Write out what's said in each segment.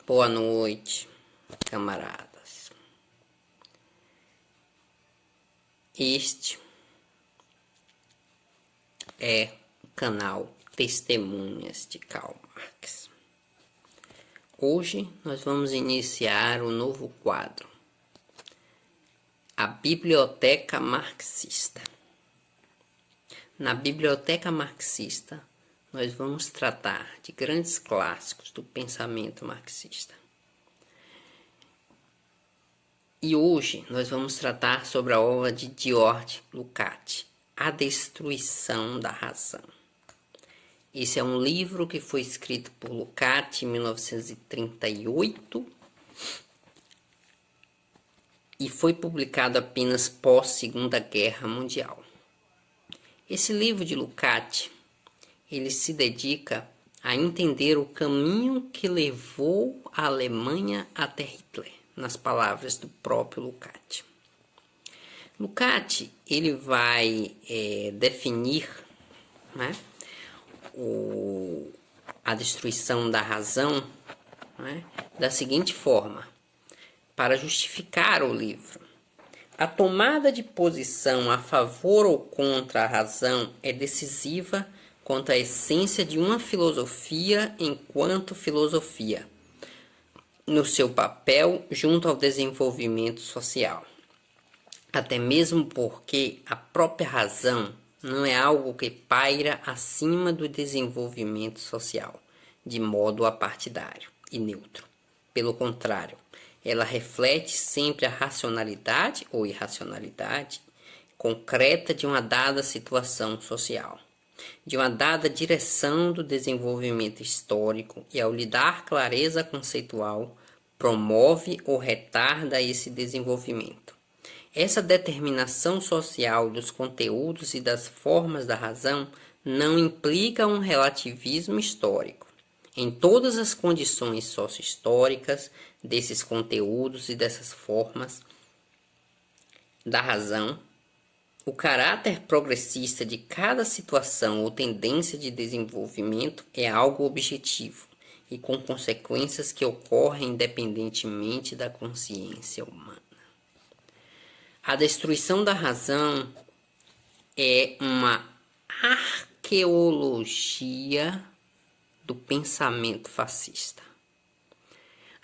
Boa noite, camaradas. Este é o canal Testemunhas de Karl Marx. Hoje nós vamos iniciar um novo quadro, a Biblioteca Marxista. Na Biblioteca Marxista, nós vamos tratar de grandes clássicos do pensamento marxista. E hoje nós vamos tratar sobre a obra de George Lukács, A Destruição da Razão. Esse é um livro que foi escrito por Lukács em 1938 e foi publicado apenas pós Segunda Guerra Mundial. Esse livro de Lukács, ele se dedica a entender o caminho que levou a Alemanha até Hitler, nas palavras do próprio Lukács. Lukács, ele vai definir, né, a destruição da razão, né, da seguinte forma, para justificar o livro. A tomada de posição a favor ou contra a razão é decisiva quanto à essência de uma filosofia enquanto filosofia, no seu papel junto ao desenvolvimento social. Até mesmo porque a própria razão não é algo que paira acima do desenvolvimento social, de modo apartidário e neutro. Pelo contrário, ela reflete sempre a racionalidade ou irracionalidade concreta de uma dada situação social, de uma dada direção do desenvolvimento histórico, e ao lhe dar clareza conceitual, promove ou retarda esse desenvolvimento. Essa determinação social dos conteúdos e das formas da razão não implica um relativismo histórico. Em todas as condições socio-históricas desses conteúdos e dessas formas da razão, o caráter progressista de cada situação ou tendência de desenvolvimento é algo objetivo e com consequências que ocorrem independentemente da consciência humana. A destruição da razão é uma arqueologia do pensamento fascista.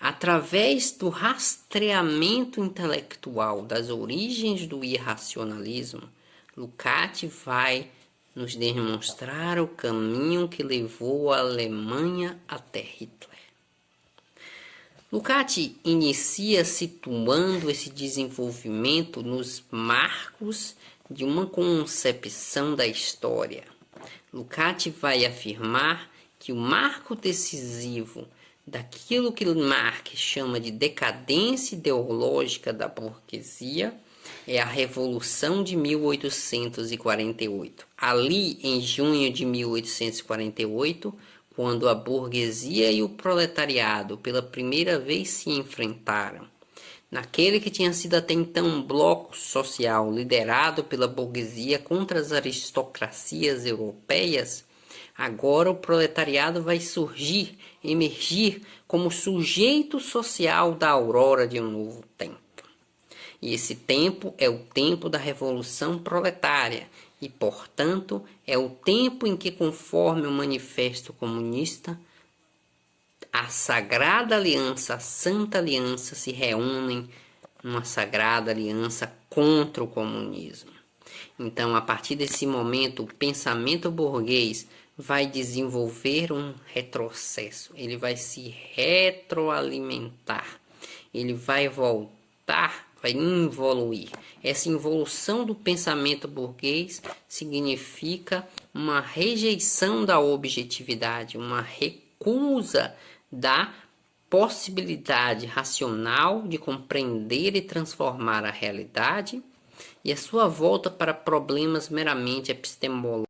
Através do rastreamento intelectual das origens do irracionalismo, Lukács vai nos demonstrar o caminho que levou a Alemanha até Hitler. Lukács inicia situando esse desenvolvimento nos marcos de uma concepção da história. Lukács vai afirmar que o marco decisivo daquilo que Marx chama de decadência ideológica da burguesia é a Revolução de 1848. Ali, em junho de 1848, quando a burguesia e o proletariado pela primeira vez se enfrentaram, naquele que tinha sido até então um bloco social liderado pela burguesia contra as aristocracias europeias, agora o proletariado vai emergir como sujeito social da aurora de um novo tempo. E esse tempo é o tempo da Revolução Proletária e, portanto, é o tempo em que, conforme o Manifesto Comunista, a Sagrada Aliança, a Santa Aliança se reúnem numa Sagrada Aliança contra o comunismo. Então, a partir desse momento, o pensamento burguês vai desenvolver um retrocesso, ele vai se retroalimentar, ele vai voltar, vai involuir. Essa involução do pensamento burguês significa uma rejeição da objetividade, uma recusa da possibilidade racional de compreender e transformar a realidade e a sua volta para problemas meramente epistemológicos.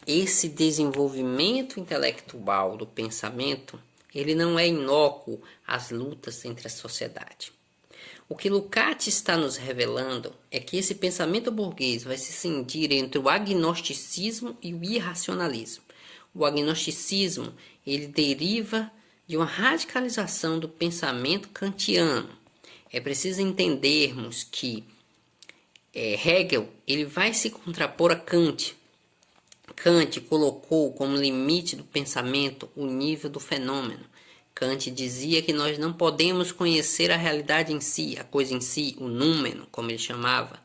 Esse desenvolvimento intelectual do pensamento, ele não é inócuo às lutas entre a sociedade. O que Lukács está nos revelando é que esse pensamento burguês vai se cindir entre o agnosticismo e o irracionalismo. O agnosticismo, ele deriva de uma radicalização do pensamento kantiano. É preciso entendermos que Hegel ele vai se contrapor a Kant. Kant colocou como limite do pensamento o nível do fenômeno. Kant dizia que nós não podemos conhecer a realidade em si, a coisa em si, o númeno, como ele chamava.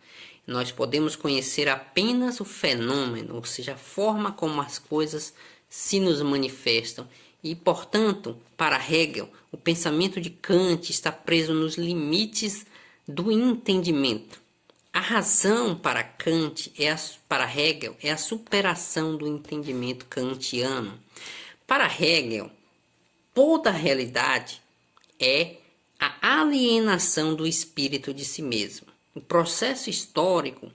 Nós podemos conhecer apenas o fenômeno, ou seja, a forma como as coisas se nos manifestam. E, portanto, para Hegel, o pensamento de Kant está preso nos limites do entendimento. A razão para Kant, para Hegel, é a superação do entendimento kantiano. Para Hegel, toda a realidade é a alienação do espírito de si mesmo. O processo histórico,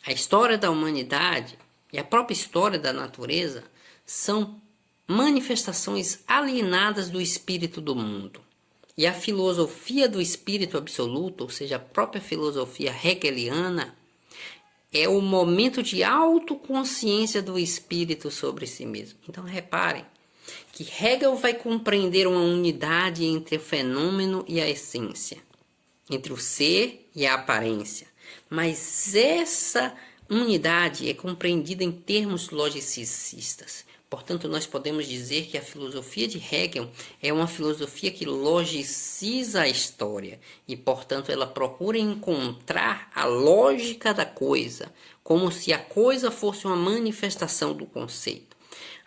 a história da humanidade e a própria história da natureza são manifestações alienadas do espírito do mundo. E a filosofia do espírito absoluto, ou seja, a própria filosofia hegeliana, é o momento de autoconsciência do espírito sobre si mesmo. Então reparem que Hegel vai compreender uma unidade entre o fenômeno e a essência, entre o ser e a aparência. Mas essa unidade é compreendida em termos logicistas. Portanto, nós podemos dizer que a filosofia de Hegel é uma filosofia que logiciza a história e, portanto, ela procura encontrar a lógica da coisa, como se a coisa fosse uma manifestação do conceito.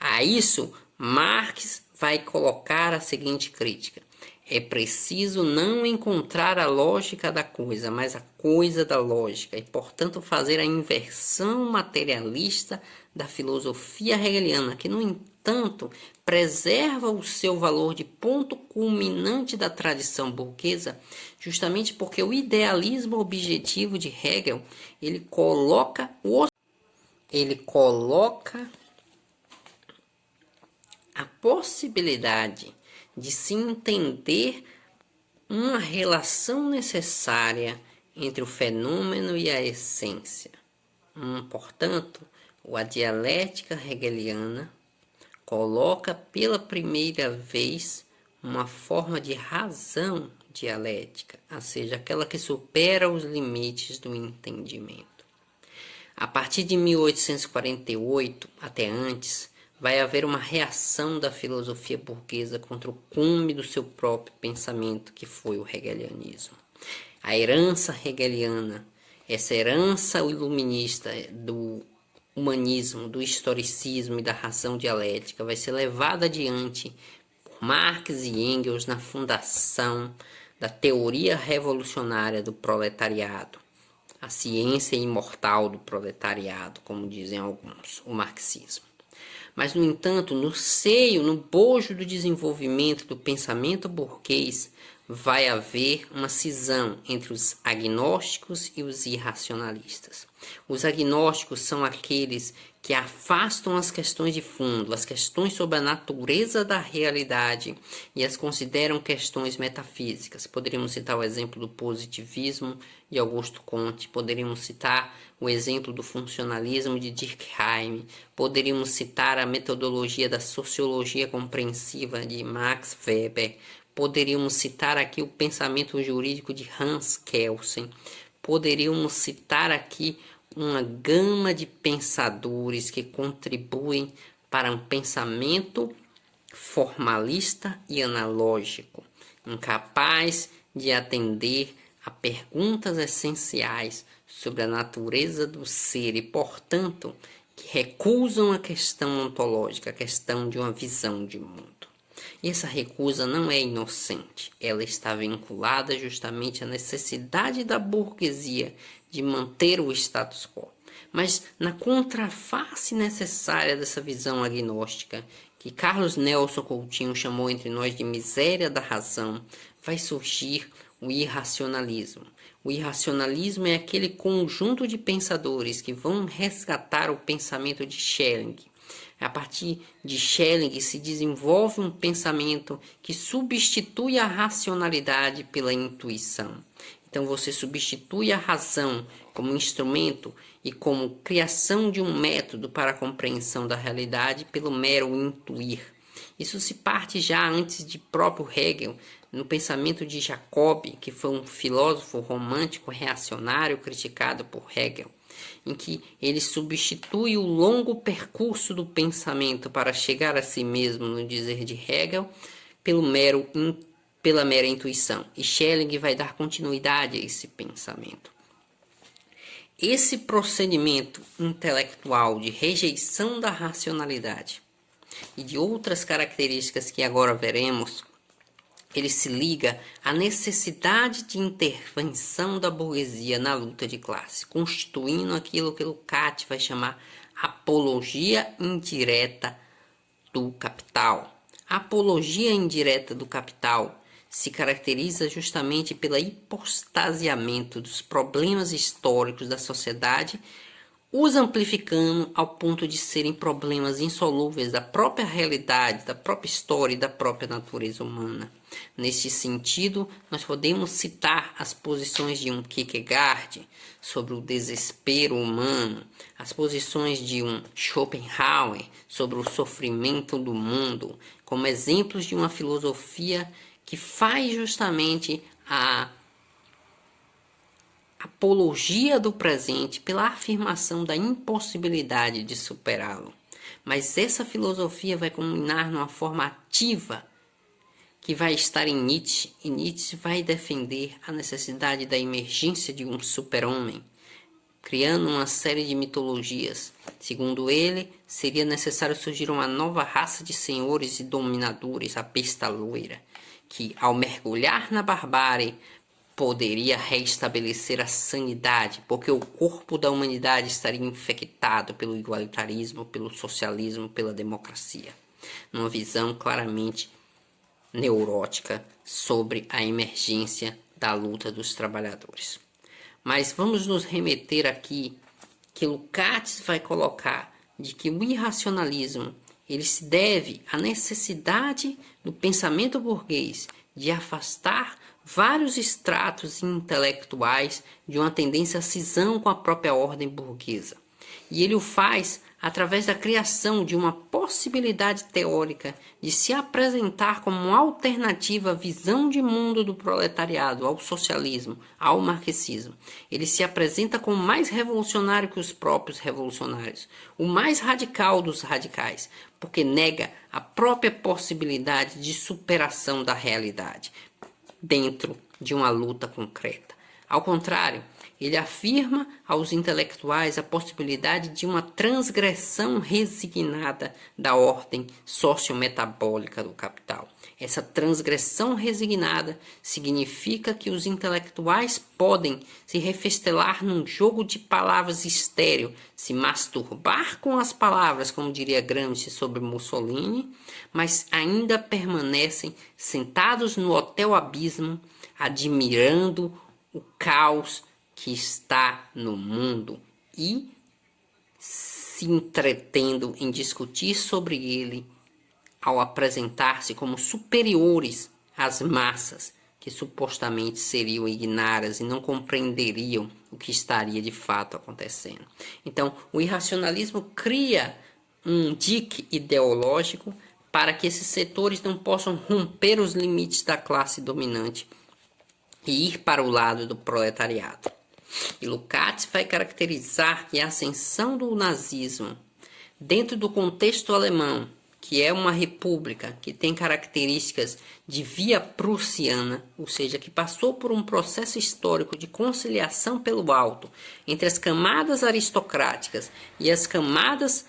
A isso, Marx vai colocar a seguinte crítica: é preciso não encontrar a lógica da coisa, mas a coisa da lógica, e, portanto, fazer a inversão materialista da filosofia hegeliana, que, no entanto, preserva o seu valor de ponto culminante da tradição burguesa, justamente porque o idealismo objetivo de Hegel, ele coloca a possibilidade de se entender uma relação necessária entre o fenômeno e a essência. Portanto, a dialética hegeliana coloca pela primeira vez uma forma de razão dialética, ou seja, aquela que supera os limites do entendimento. A partir de 1848, até antes, vai haver uma reação da filosofia burguesa contra o cume do seu próprio pensamento, que foi o hegelianismo. A herança hegeliana, essa herança iluminista do humanismo, do historicismo e da razão dialética, vai ser levada adiante por Marx e Engels na fundação da teoria revolucionária do proletariado, a ciência imortal do proletariado, como dizem alguns, o marxismo. Mas, no entanto, no seio, no bojo do desenvolvimento do pensamento burguês, vai haver uma cisão entre os agnósticos e os irracionalistas. Os agnósticos são aqueles que afastam as questões de fundo, as questões sobre a natureza da realidade, e as consideram questões metafísicas. Poderíamos citar o exemplo do positivismo de Augusto Comte, poderíamos citar o exemplo do funcionalismo de Durkheim, poderíamos citar a metodologia da sociologia compreensiva de Max Weber, poderíamos citar aqui o pensamento jurídico de Hans Kelsen, poderíamos citar aqui uma gama de pensadores que contribuem para um pensamento formalista e analógico, incapaz de atender a perguntas essenciais sobre a natureza do ser e, portanto, que recusam a questão ontológica, a questão de uma visão de mundo. E essa recusa não é inocente, ela está vinculada justamente à necessidade da burguesia de manter o status quo. Mas na contraface necessária dessa visão agnóstica, que Carlos Nelson Coutinho chamou entre nós de miséria da razão, vai surgir o irracionalismo. O irracionalismo é aquele conjunto de pensadores que vão resgatar o pensamento de Schelling. A partir de Schelling se desenvolve um pensamento que substitui a racionalidade pela intuição. Então você substitui a razão como instrumento e como criação de um método para a compreensão da realidade pelo mero intuir. Isso se parte já antes de próprio Hegel, no pensamento de Jacob, que foi um filósofo romântico reacionário criticado por Hegel, em que ele substitui o longo percurso do pensamento para chegar a si mesmo, no dizer de Hegel, pela mera intuição. E Schelling vai dar continuidade a esse pensamento. Esse procedimento intelectual de rejeição da racionalidade e de outras características que agora veremos, ele se liga à necessidade de intervenção da burguesia na luta de classe, constituindo aquilo que Lukács vai chamar apologia indireta do capital. A apologia indireta do capital se caracteriza justamente pelo hipostasiamento dos problemas históricos da sociedade, os amplificando ao ponto de serem problemas insolúveis da própria realidade, da própria história e da própria natureza humana. Nesse sentido, nós podemos citar as posições de um Kierkegaard sobre o desespero humano, as posições de um Schopenhauer sobre o sofrimento do mundo, como exemplos de uma filosofia que faz justamente a apologia do presente pela afirmação da impossibilidade de superá-lo. Mas essa filosofia vai culminar numa forma ativa que vai estar em Nietzsche, e Nietzsche vai defender a necessidade da emergência de um super-homem, criando uma série de mitologias. Segundo ele, seria necessário surgir uma nova raça de senhores e dominadores, a besta loira, que, ao mergulhar na barbárie, poderia restabelecer a sanidade, porque o corpo da humanidade estaria infectado pelo igualitarismo, pelo socialismo, pela democracia. Numa visão claramente neurótica sobre a emergência da luta dos trabalhadores. Mas vamos nos remeter aqui que Lukács vai colocar de que o irracionalismo ele se deve à necessidade do pensamento burguês de afastar vários estratos intelectuais de uma tendência à cisão com a própria ordem burguesa. E ele o faz através da criação de uma possibilidade teórica de se apresentar como uma alternativa à visão de mundo do proletariado, ao socialismo, ao marxismo. Ele se apresenta como mais revolucionário que os próprios revolucionários, o mais radical dos radicais, porque nega a própria possibilidade de superação da realidade dentro de uma luta concreta. Ao contrário, ele afirma aos intelectuais a possibilidade de uma transgressão resignada da ordem sociometabólica do capital. Essa transgressão resignada significa que os intelectuais podem se refestelar num jogo de palavras estéril, se masturbar com as palavras, como diria Gramsci sobre Mussolini, mas ainda permanecem sentados no Hotel Abismo, admirando o caos que está no mundo e se entretendo em discutir sobre ele ao apresentar-se como superiores às massas que supostamente seriam ignaras e não compreenderiam o que estaria de fato acontecendo. Então, o irracionalismo cria um dique ideológico para que esses setores não possam romper os limites da classe dominante e ir para o lado do proletariado. E Lukács vai caracterizar que a ascensão do nazismo dentro do contexto alemão, que é uma república que tem características de via prussiana, ou seja, que passou por um processo histórico de conciliação pelo alto entre as camadas aristocráticas e as camadas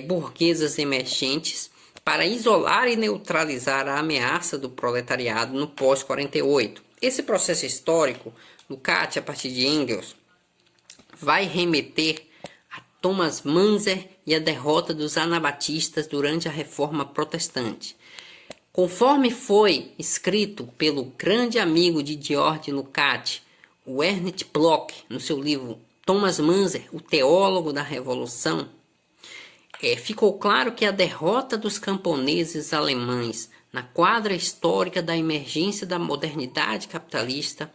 burguesas emergentes, para isolar e neutralizar a ameaça do proletariado no pós-48. Esse processo histórico, Lukács, a partir de Engels, vai remeter a Thomas Manzer e a derrota dos anabatistas durante a Reforma Protestante. Conforme foi escrito pelo grande amigo de George Lukács, o Ernst Bloch, no seu livro Thomas Manzer, o teólogo da Revolução, ficou claro que a derrota dos camponeses alemães na quadra histórica da emergência da modernidade capitalista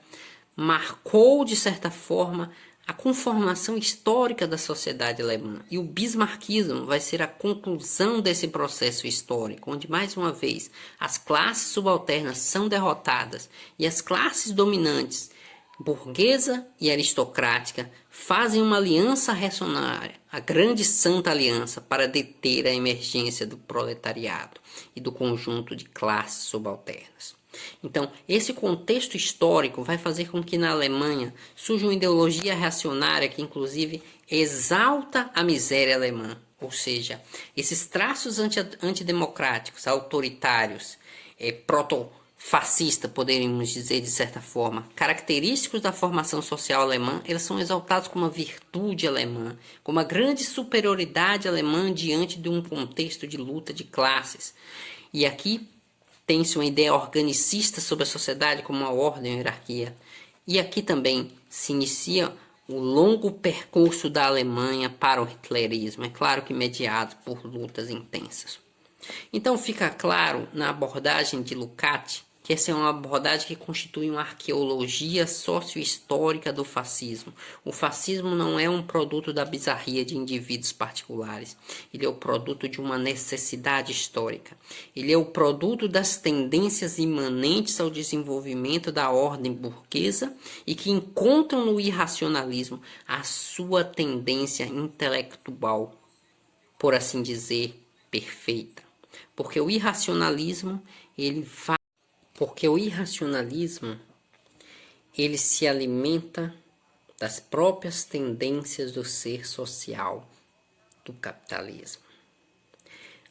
marcou, de certa forma, a conformação histórica da sociedade alemã. E o bismarckismo vai ser a conclusão desse processo histórico, onde, mais uma vez, as classes subalternas são derrotadas e as classes dominantes, burguesa e aristocrática, fazem uma aliança reacionária, a Grande Santa Aliança, para deter a emergência do proletariado e do conjunto de classes subalternas. Então, esse contexto histórico vai fazer com que na Alemanha surja uma ideologia reacionária que, inclusive, exalta a miséria alemã. Ou seja, esses traços antidemocráticos, autoritários, proto-fascistas, poderíamos dizer de certa forma, característicos da formação social alemã, eles são exaltados como uma virtude alemã, como uma grande superioridade alemã diante de um contexto de luta de classes. E aqui tem-se uma ideia organicista sobre a sociedade como uma ordem e hierarquia. E aqui também se inicia o longo percurso da Alemanha para o hitlerismo, é claro que mediado por lutas intensas. Então fica claro na abordagem de Lukács que essa é uma abordagem que constitui uma arqueologia socio-histórica do fascismo. O fascismo não é um produto da bizarria de indivíduos particulares. Ele é o produto de uma necessidade histórica. Ele é o produto das tendências imanentes ao desenvolvimento da ordem burguesa e que encontram no irracionalismo a sua tendência intelectual, por assim dizer, perfeita. Porque o irracionalismo, ele se alimenta das próprias tendências do ser social do capitalismo.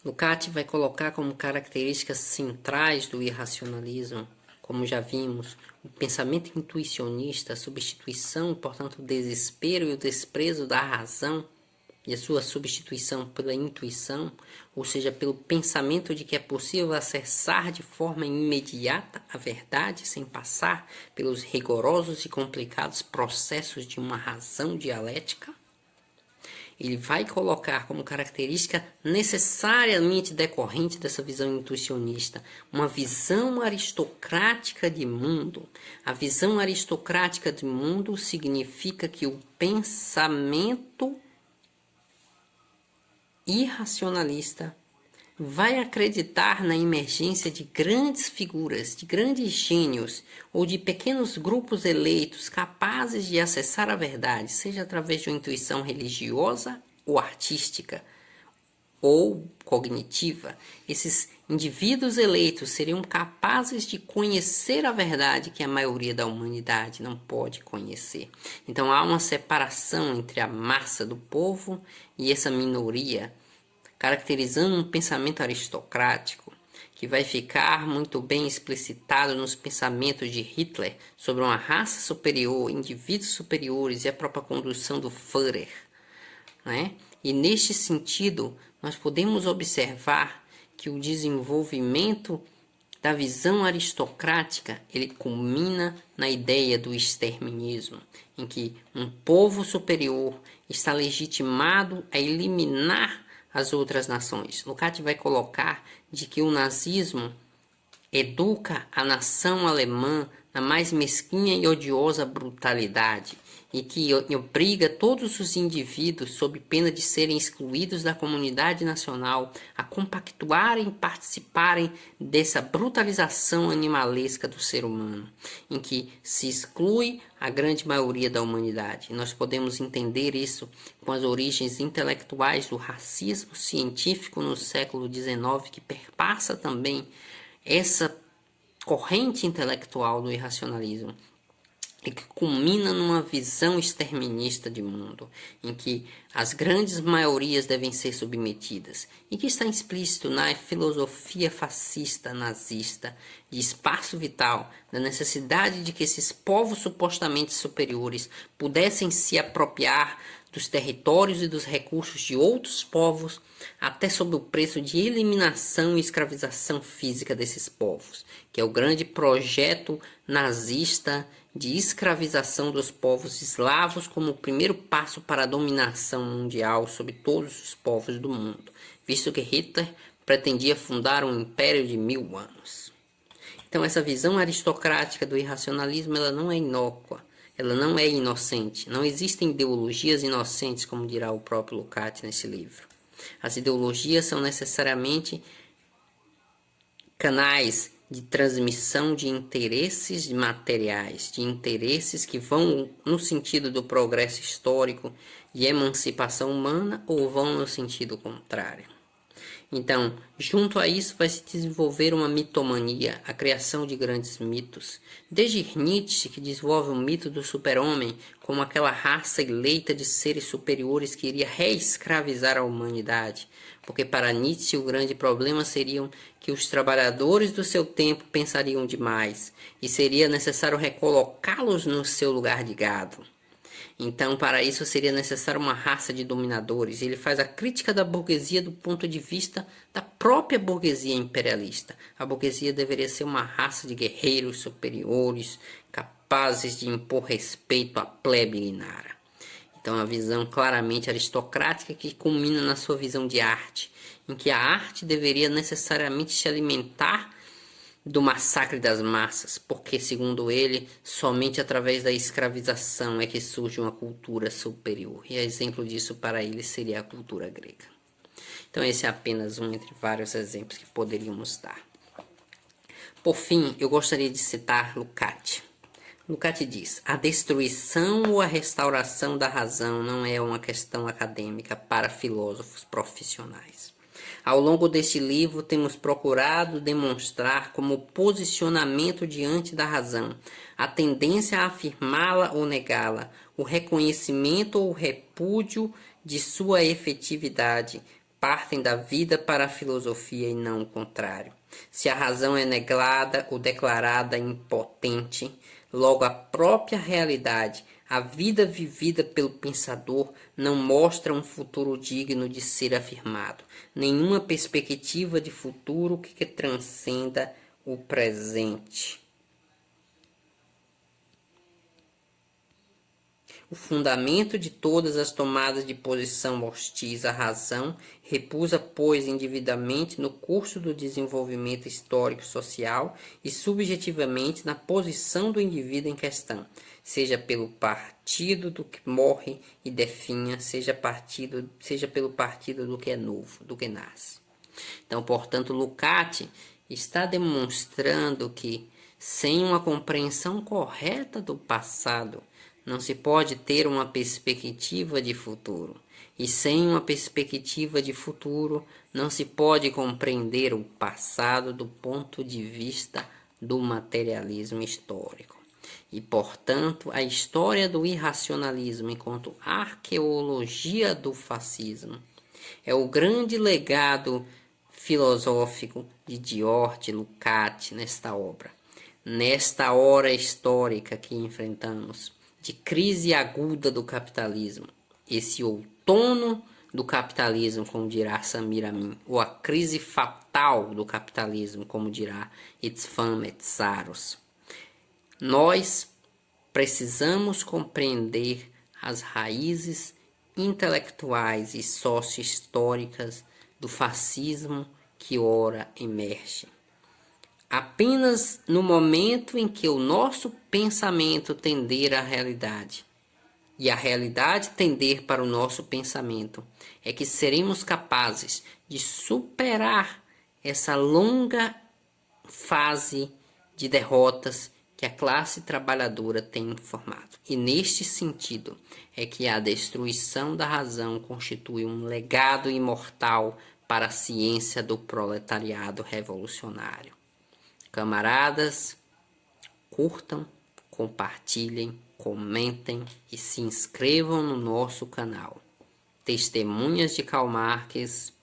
Lukács vai colocar como características centrais do irracionalismo, como já vimos, o pensamento intuicionista, a substituição, portanto, o desespero e o desprezo da razão e a sua substituição pela intuição, ou seja, pelo pensamento de que é possível acessar de forma imediata a verdade sem passar pelos rigorosos e complicados processos de uma razão dialética. Ele vai colocar como característica necessariamente decorrente dessa visão intuicionista uma visão aristocrática de mundo. A visão aristocrática de mundo significa que o pensamento irracionalista vai acreditar na emergência de grandes figuras, de grandes gênios ou de pequenos grupos eleitos capazes de acessar a verdade, seja através de uma intuição religiosa ou artística ou cognitiva. Esses indivíduos eleitos seriam capazes de conhecer a verdade que a maioria da humanidade não pode conhecer. Então há uma separação entre a massa do povo e essa minoria, caracterizando um pensamento aristocrático que vai ficar muito bem explicitado nos pensamentos de Hitler sobre uma raça superior, indivíduos superiores e a própria condução do Führer, né? E neste sentido, nós podemos observar que o desenvolvimento da visão aristocrática, ele culmina na ideia do exterminismo, em que um povo superior está legitimado a eliminar as outras nações. Lukács vai colocar de que o nazismo educa a nação alemã na mais mesquinha e odiosa brutalidade e que obriga todos os indivíduos, sob pena de serem excluídos da comunidade nacional, a compactuarem e participarem dessa brutalização animalesca do ser humano, em que se exclui a grande maioria da humanidade. Nós podemos entender isso com as origens intelectuais do racismo científico no século XIX, que perpassa também essa corrente intelectual do irracionalismo e que culmina numa visão exterminista de mundo, em que as grandes maiorias devem ser submetidas, e que está explícito na filosofia fascista nazista de espaço vital, da necessidade de que esses povos supostamente superiores pudessem se apropriar dos territórios e dos recursos de outros povos, até sob o preço de eliminação e escravização física desses povos, que é o grande projeto nazista de escravização dos povos eslavos como o primeiro passo para a dominação mundial sobre todos os povos do mundo, visto que Hitler pretendia fundar um império de 1000 anos. Então essa visão aristocrática do irracionalismo ela não é inócua, ela não é inocente. Não existem ideologias inocentes, como dirá o próprio Lukács nesse livro. As ideologias são necessariamente canais de transmissão de interesses materiais, de interesses que vão no sentido do progresso histórico e emancipação humana ou vão no sentido contrário. Então, junto a isso vai se desenvolver uma mitomania, a criação de grandes mitos. Desde Nietzsche, que desenvolve o mito do super-homem como aquela raça eleita de seres superiores que iria reescravizar a humanidade. Porque para Nietzsche o grande problema seriam que os trabalhadores do seu tempo pensariam demais e seria necessário recolocá-los no seu lugar de gado. Então, para isso seria necessário uma raça de dominadores. Ele faz a crítica da burguesia do ponto de vista da própria burguesia imperialista. A burguesia deveria ser uma raça de guerreiros superiores, capazes de impor respeito à plebe lignara. Então, a visão claramente aristocrática que culmina na sua visão de arte, em que a arte deveria necessariamente se alimentar do massacre das massas, porque, segundo ele, somente através da escravização é que surge uma cultura superior. E exemplo disso para ele seria a cultura grega. Então esse é apenas um entre vários exemplos que poderíamos dar. Por fim, eu gostaria de citar Lukács. Lukács diz: a destruição ou a restauração da razão não é uma questão acadêmica para filósofos profissionais. Ao longo deste livro, temos procurado demonstrar como posicionamento diante da razão, a tendência a afirmá-la ou negá-la, o reconhecimento ou o repúdio de sua efetividade, partem da vida para a filosofia e não o contrário. Se a razão é negada ou declarada impotente, logo a própria realidade, a vida vivida pelo pensador, não mostra um futuro digno de ser afirmado, nenhuma perspectiva de futuro que transcenda o presente. O fundamento de todas as tomadas de posição hostis à razão repousa, pois, individualmente no curso do desenvolvimento histórico-social e subjetivamente na posição do indivíduo em questão, seja pelo partido do que morre e definha, seja pelo partido do que é novo, do que nasce. Então, portanto, Lukács está demonstrando que, sem uma compreensão correta do passado, não se pode ter uma perspectiva de futuro. E sem uma perspectiva de futuro, não se pode compreender o passado do ponto de vista do materialismo histórico. E, portanto, a história do irracionalismo enquanto arqueologia do fascismo é o grande legado filosófico de George Lukács nesta obra. Nesta hora histórica que enfrentamos, de crise aguda do capitalismo, esse outono do capitalismo, como dirá Samir Amin, ou a crise fatal do capitalismo, como dirá István Mészáros. Nós precisamos compreender as raízes intelectuais e socio-históricas do fascismo que ora emerge. Apenas no momento em que o nosso pensamento tender à realidade e a realidade tender para o nosso pensamento, é que seremos capazes de superar essa longa fase de derrotas que a classe trabalhadora tem formado. E neste sentido é que a destruição da razão constitui um legado imortal para a ciência do proletariado revolucionário. Camaradas, curtam, compartilhem, comentem e se inscrevam no nosso canal. Testemunhas de Karl Marx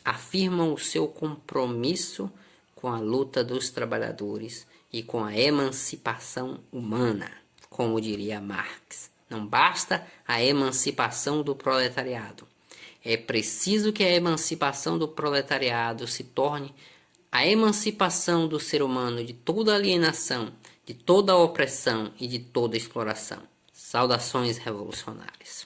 afirmam o seu compromisso com a luta dos trabalhadores e com a emancipação humana, como diria Marx. Não basta a emancipação do proletariado. É preciso que a emancipação do proletariado se torne a emancipação do ser humano de toda alienação, de toda opressão e de toda exploração. Saudações revolucionárias.